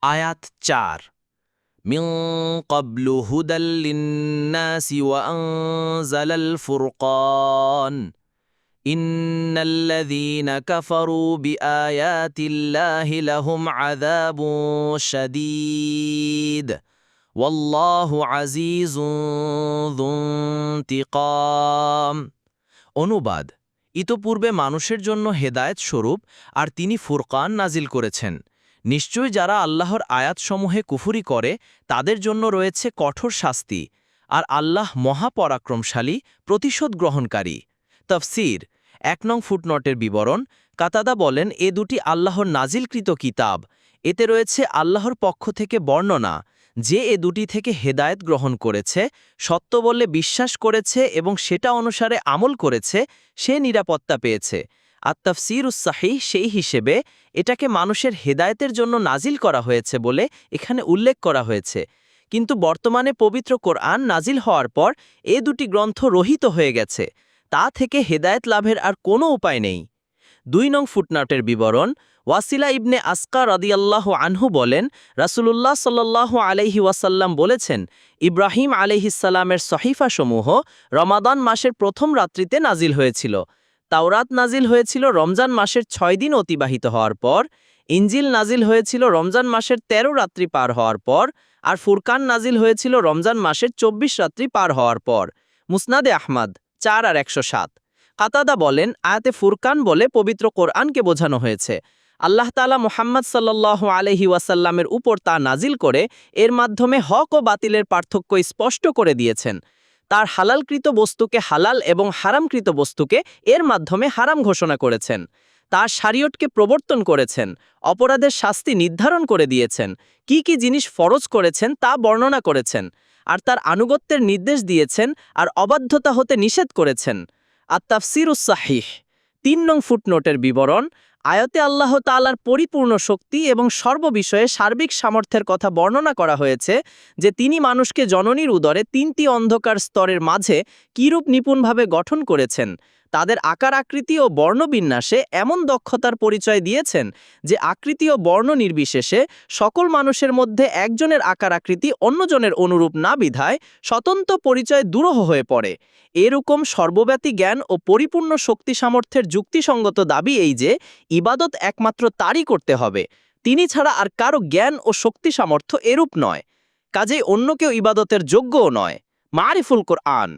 আয়াত ৪ মিন ক্বাবলু হুদাল লিন্নাসি ওয়া আনজালাল ফুরকান ইন্নাল্লাযীনা কাফারু বিআয়াতিল্লাহি লাহুম আযাবুন শাদীদ ওয়াল্লাহু আজিজুন যু ইনতিকাম। অনুবাদ: ইতোপূর্বে মানুষের জন্য হেদায়েত স্বরূপ আর তিনি ফুরকান নাজিল করেছেন। নিশ্চয় যারা আল্লাহর আয়াতসমূহে কুফরি করে তাদের জন্য রয়েছে কঠোর শাস্তি, আর আল্লাহ মহাপরাক্রমশালী, প্রতিশোধ গ্রহণকারী। তাফসীর: ১ নং ফুটনোটের বিবরণ। কাতাদা বলেন, এ দুটি আল্লাহর নাজিলকৃত কিতাব। এতে রয়েছে আল্লাহর পক্ষ থেকে বর্ণনা যে এ দুটি থেকে হেদায়েত গ্রহণ করেছে, সত্য বললে বিশ্বাস করেছে এবং সেটা অনুসারে আমল করেছে, সে নিরাপত্তা পেয়েছে। আত-তাফসীরুস সাহিহ সেই হিসেবে এটাকে মানুষের হেদায়েতের জন্য নাজিল করা হয়েছে বলে এখানে উল্লেখ করা হয়েছে। কিন্তু বর্তমানে পবিত্র কোরআন নাজিল হওয়ার পর এ দুটি গ্রন্থ রহিত হয়ে গেছে। তা থেকে হেদায়েত লাভের আর কোনো উপায় নেই। ২ নং ফুটনোটের বিবরণ। ওয়াসিলা ইবনে আসকা রাদিয়াল্লাহু আনহু বলেন, রাসূলুল্লাহ সাল্লাল্লাহু আলাইহি ওয়াসাল্লাম বলেছেন, ইব্রাহিম আলাইহিসসালামের সহিফাসমূহ রমাদান মাসের প্রথম রাত্রিতে নাজিল হয়েছিল। তাওরাত নাজিল হয়েছিল রমজান মাসের ৬ দিন অতিবাহিত হওয়ার পর, ইনজিল নাজিল হয়েছিল রমজান মাসের ১৩ রাত্রি পার হওয়ার পর, আর ফুরকান নাজিল হয়েছিল রমজান মাসের ২৪ রাত্রি পার হওয়ার পর। মুসনাদে আহমদ ৪ আর ১০৭। কাতাদা বলেন, আয়াতে ফুরকান বলে পবিত্র কোরআনকে বোঝানো হয়েছে। আল্লাহ তাআলা মুহাম্মদ সাল্লাল্লাহু আলাইহি ওয়াসাল্লামের উপর তা নাজিল করে এর মাধ্যমে হক ও বাতিলের পার্থক্য স্পষ্ট করে দিয়েছেন। তার হালালকৃত বস্তুকে হালাল এবং হারামকৃত বস্তুকে এর মাধ্যমে হারাম ঘোষণা করেছেন। তার শরীয়তকে প্রবর্তন করেছেন, অপরাধের শাস্তি নির্ধারণ করে দিয়েছেন, কি কি জিনিস ফরজ করেছেন তা বর্ণনা করেছেন, আর তার আনুগত্যের নির্দেশ দিয়েছেন আর অবাধ্যতা হতে নিষেধ করেছেন। আত-তাফসীরুস সাহিহ ৩ নং ফুটনোটের বিবরণ। আয়াতে আল্লাহ তাআলার পরিপূর্ণ শক্তি এবং সর্ববিষয়ে সার্বিক সামর্থ্যের কথা বর্ণনা করা হয়েছে, যে তিনি মানুষকে জননীর উদরে ৩টি অন্ধকার স্তরের মাঝে কিরূপ নিপুণভাবে গঠন করেছেন। তাদের আকার আকৃতি ও বর্ণবিন্যাসে এমন দক্ষতার পরিচয় দিয়েছেন যে আকৃতি ও বর্ণ নির্বিশেষে সকল মানুষের মধ্যে একজনের আকার আকৃতি অন্যজনের অনুরূপ না বিধায় স্বতন্ত্র পরিচয় দুরূহ হয়ে পড়ে। এরকম সর্বব্যাপী জ্ঞান ও পরিপূর্ণ শক্তি সামর্থ্যের যুক্তিসঙ্গত দাবি এই যে ইবাদত একমাত্র তারই করতে হবে, তিনি ছাড়া আর কারো জ্ঞান ও শক্তি সামর্থ্য এরূপ নয়। কাজেই অন্য কেউ ইবাদতের যোগ্যও নয়। মারিফুল কোরআন।